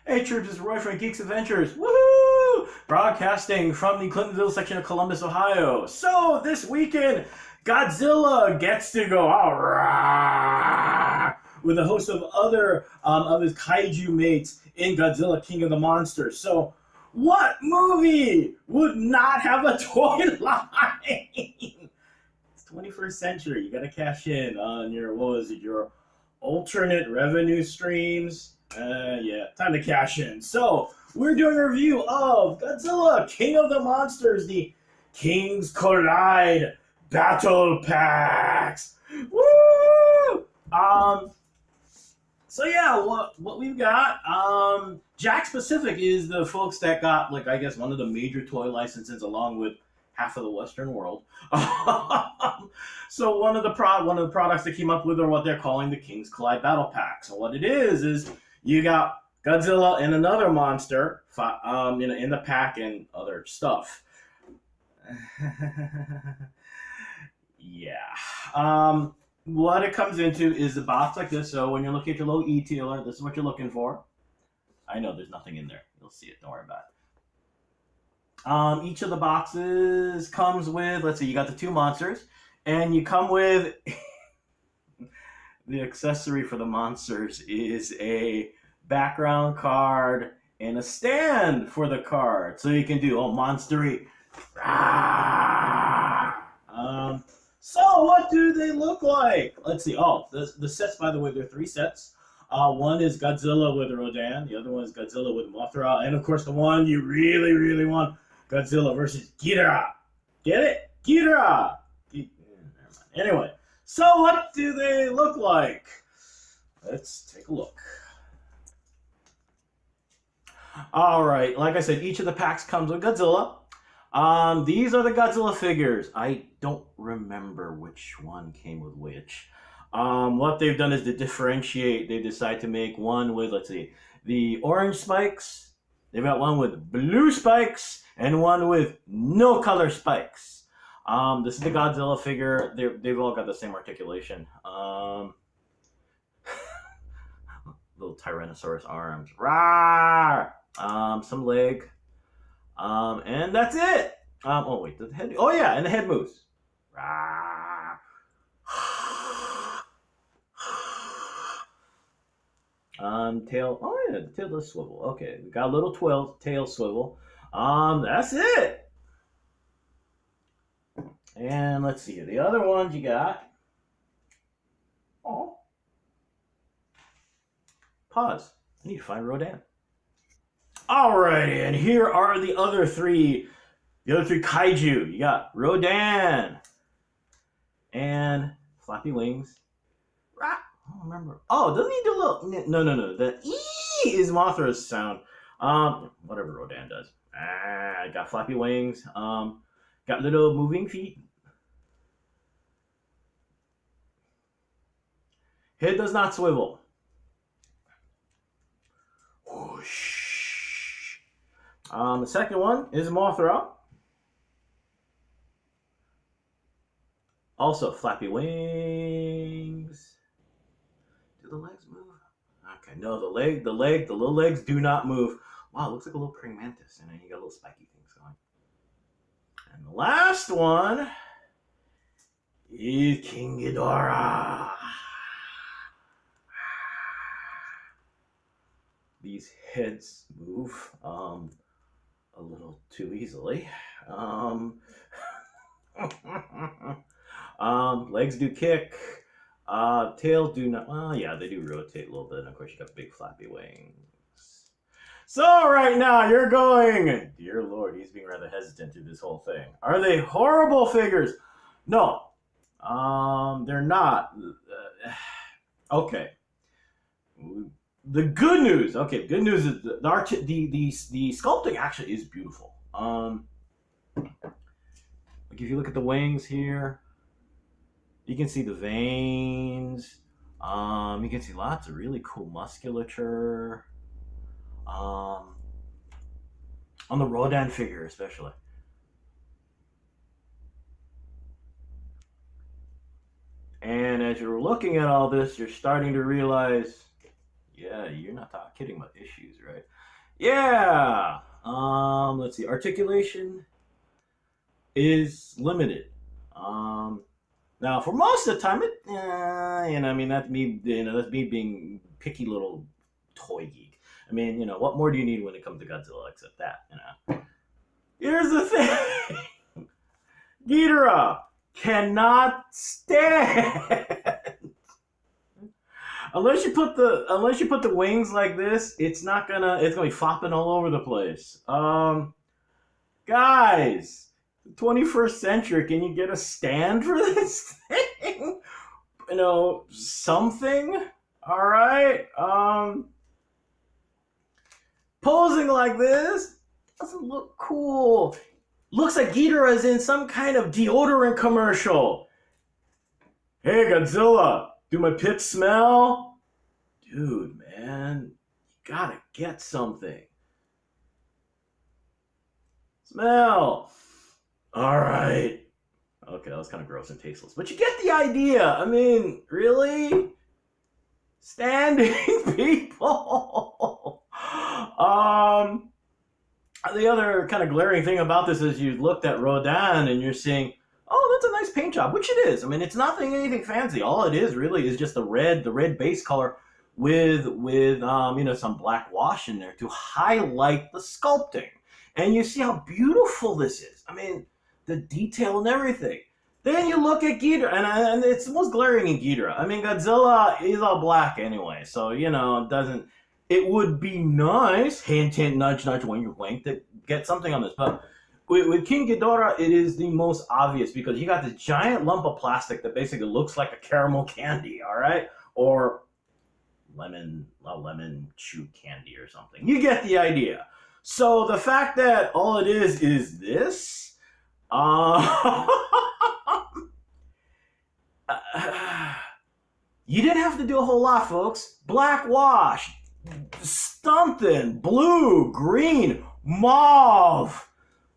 Hey troops, it's Roy from Geeks Adventures. Woohoo! Broadcasting from the Clintonville section of Columbus, Ohio. So this weekend, Godzilla gets to go "Arrgh!" with a host of other of his kaiju mates in Godzilla King of the Monsters. So what movie would not have a toy line? It's 21st century. You gotta cash in on your, what was it, your alternate revenue streams. Yeah, time to cash in. So, we're doing a review of Godzilla, King of the Monsters, the Kings Collide Battle Packs. Woo! So yeah, what we've got, Jack Pacific is the folks that got, like, I guess one of the major toy licenses along with half of the Western world. So one of the products they came up with are what they're calling the Kings Collide Battle Pack. So what it is you got Godzilla and another monster, in the pack and other stuff. Yeah. What it comes into is a box like this. So when you're looking at your little e-tailer, this is what you're looking for. I know there's nothing in there. You'll see it. Don't worry about it. Each of the boxes comes with, let's see, you got the two monsters, and you come with the accessory for the monsters is a background card and a stand for the card. So you can do, monstery. So what do they look like? Let's see. The sets, by the way, there are 3 sets. One is Godzilla with Rodan. The other one is Godzilla with Mothra. And, of course, the one you really, really want, Godzilla versus Ghidorah. Get it? Ghidorah! Anyway, so what do they look like? Let's take a look. All right, like I said, each of the packs comes with Godzilla. These are the Godzilla figures. I don't remember which one came with which. What they've done is to differentiate. They decide to make one with, let's see, the orange spikes. They've got one with blue spikes and one with no color spikes. This is the Godzilla figure. They've all got the same articulation. Little Tyrannosaurus arms. Rawr! Some leg. And that's it. Oh wait, the head. Oh yeah, and the head moves. Rawr! Tail. Oh yeah, the tail does swivel. Okay, we got a little tail swivel. That's it. And let's see the other ones you got. Oh. Pause. I need to find Rodan. Alrighty, and here are the other three kaiju. You got Rodan and Flappy Wings. I don't remember. Oh, doesn't he do a little? No. The E is Mothra's sound. Whatever Rodan does. Got Flappy Wings. Got little moving feet. Head does not swivel. Whoosh. The second one is Mothra. Also Flappy Wings. Do the legs move? Okay, no, the little legs do not move. Wow, it looks like a little praying mantis, and then you got little spiky things going. And the last one is King Ghidorah. These heads move a little too easily. Legs do kick. Tail do not. Well, yeah, they do rotate a little bit. And of course, you got big flappy wings. So right now you're going, dear Lord, he's being rather hesitant through this whole thing. Are they horrible figures? No, they're not. Okay. The good news. Okay, good news is the sculpting actually is beautiful. Like if you look at the wings here, you can see the veins. You can see lots of really cool musculature. On the Rodan figure especially. And as you're looking at all this, you're starting to realize, yeah, you're not kidding about issues, right? Yeah. Let's see. Articulation is limited. Now for most of the time, I mean, that's me. That's me being picky little toy geek. I mean, what more do you need when it comes to Godzilla except that? Here's the thing: Ghidorah cannot stand. Unless you put the wings like this, it's gonna be flopping all over the place. Guys, 21st century, can you get a stand for this thing? Something. All right. Posing like this doesn't look cool. Looks like Ghidorah is in some kind of deodorant commercial. Hey, Godzilla, do my pits smell? Dude, man, you gotta get something. Smell. All right. Okay, that was kind of gross and tasteless, but you get the idea. I mean, really? Standing people. The other kind of glaring thing about this is you looked at Rodan and you're seeing, oh, that's a nice paint job, which it is. I mean, it's anything fancy. All it is really is just the red base color with some black wash in there to highlight the sculpting. And you see how beautiful this is. I mean, the detail and everything. Then you look at Ghidorah, and it's most glaring in Ghidorah. I mean, Godzilla is all black anyway, so, it would be nice, hint, hint, nudge, nudge, when you wink, to get something on this. But with King Ghidorah, it is the most obvious because you got this giant lump of plastic that basically looks like a caramel candy, all right? Or lemon chew candy or something. You get the idea. So the fact that all it is this, you didn't have to do a whole lot, folks. Black wash, something, blue, green, mauve,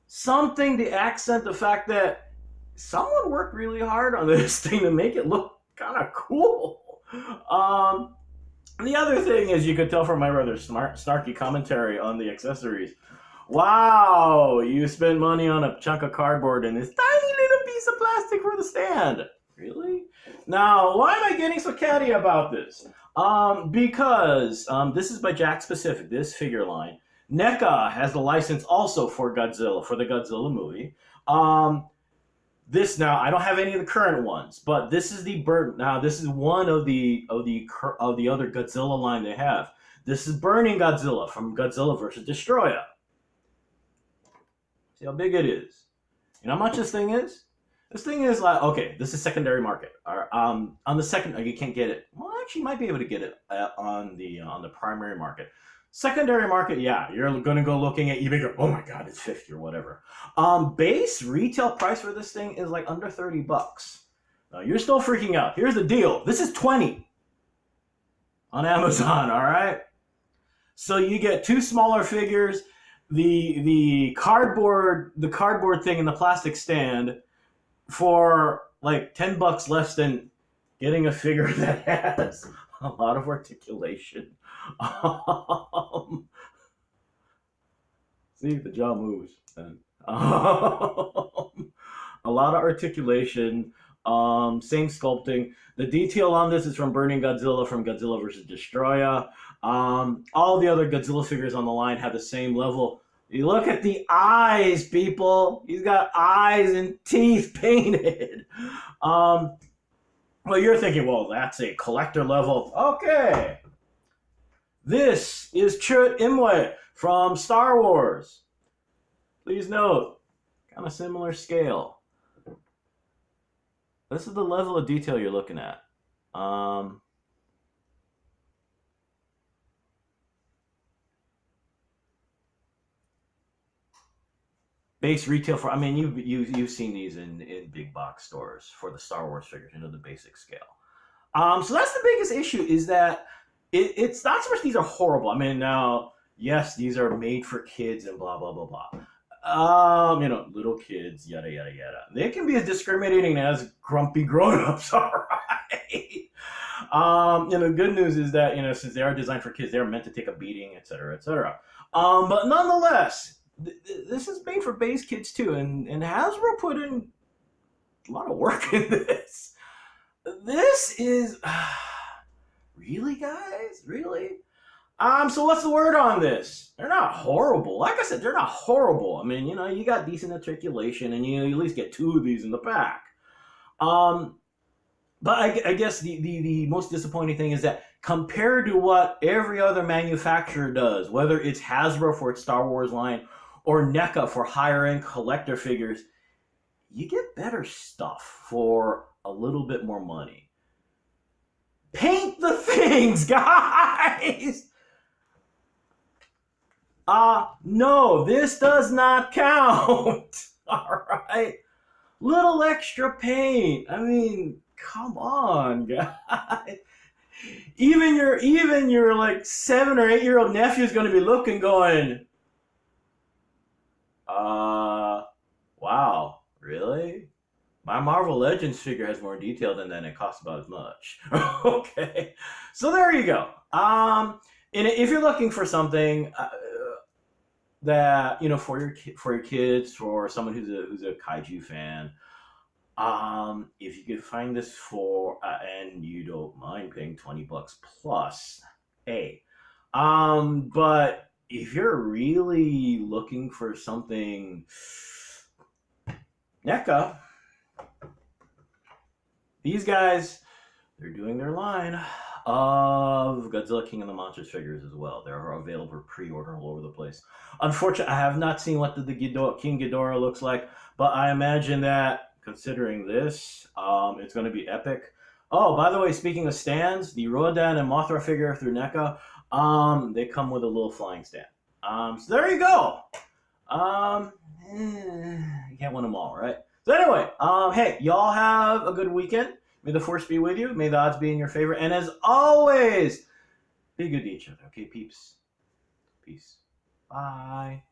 something to accent the fact that someone worked really hard on this thing to make it look kind of cool. The other thing is, you could tell from my rather snarky commentary on the accessories. Wow, you spent money on a chunk of cardboard and this tiny little piece of plastic for the stand. Really? Now, why am I getting so catty about this? Because this is by Jack Specific, this figure line. NECA has the license also for Godzilla, for the Godzilla movie. This now, I don't have any of the current ones, but this is this is one of the other Godzilla line they have. This is Burning Godzilla from Godzilla vs. Destroyer. See how big it is. You know how much this thing is? This thing is like, okay, this is secondary market. On the second, you can't get it. Well, actually, you might be able to get it on the primary market. Secondary market, yeah, you're gonna go looking at eBay. Oh my God, it's 50 or whatever. Base retail price for this thing is like under $30. Now you're still freaking out. Here's the deal. This is 20 on Amazon. All right. So you get two smaller figures, the cardboard thing and the plastic stand for like $10 less than getting a figure that has a lot of articulation. See if the jaw moves. Then. A lot of articulation, same sculpting. The detail on this is from Burning Godzilla, from Godzilla vs. Destroyer. All the other Godzilla figures on the line have the same level. You look at the eyes, people. He's got eyes and teeth painted. Well, you're thinking, well, that's a collector level. Okay. This is Chut Imwe from Star Wars. Please note, kind of similar scale. This is the level of detail you're looking at. Base retail for, I mean, you've seen these in big box stores for the Star Wars figures, the basic scale. So that's the biggest issue, is that it's not so much these are horrible. I mean, now, yes, these are made for kids and blah, blah, blah, blah. Little kids, yada, yada, yada. They can be as discriminating as grumpy grown-ups, all right? Good news is that, since they are designed for kids, they're meant to take a beating, etc., etc. But nonetheless, this is made for base kids too, and Hasbro put in a lot of work in this. This is really, guys, really. So what's the word on this? They're not horrible. Like I said, they're not horrible. I mean, you got decent articulation, and you at least get 2 of these in the pack. But I guess the most disappointing thing is that compared to what every other manufacturer does, whether it's Hasbro for its Star Wars line or NECA for higher end collector figures, you get better stuff for a little bit more money. Paint the things, guys! No, this does not count. All right. Little extra paint. I mean, come on, guys. Even your like 7 or 8-year-old nephew is going to be looking, going, wow, really? My Marvel Legends figure has more detail than that, and it costs about as much. Okay, so there you go. And if you're looking for something that for your kids, for someone who's a kaiju fan, if you could find this for and you don't mind paying $20 plus, hey. But if you're really looking for something, NECA, these guys, they're doing their line of Godzilla King of the Monsters figures as well. They're available for pre-order all over the place. Unfortunately, I have not seen what the King Ghidorah looks like, but I imagine that, considering this, it's going to be epic. Oh, by the way, speaking of stands, the Rodan and Mothra figure through NECA, they come with a little flying stand. So there you go. You can't win them all, right? So anyway, hey, y'all have a good weekend. May the force be with you. May the odds be in your favor. And as always, be good to each other. Okay, peeps? Peace. Bye.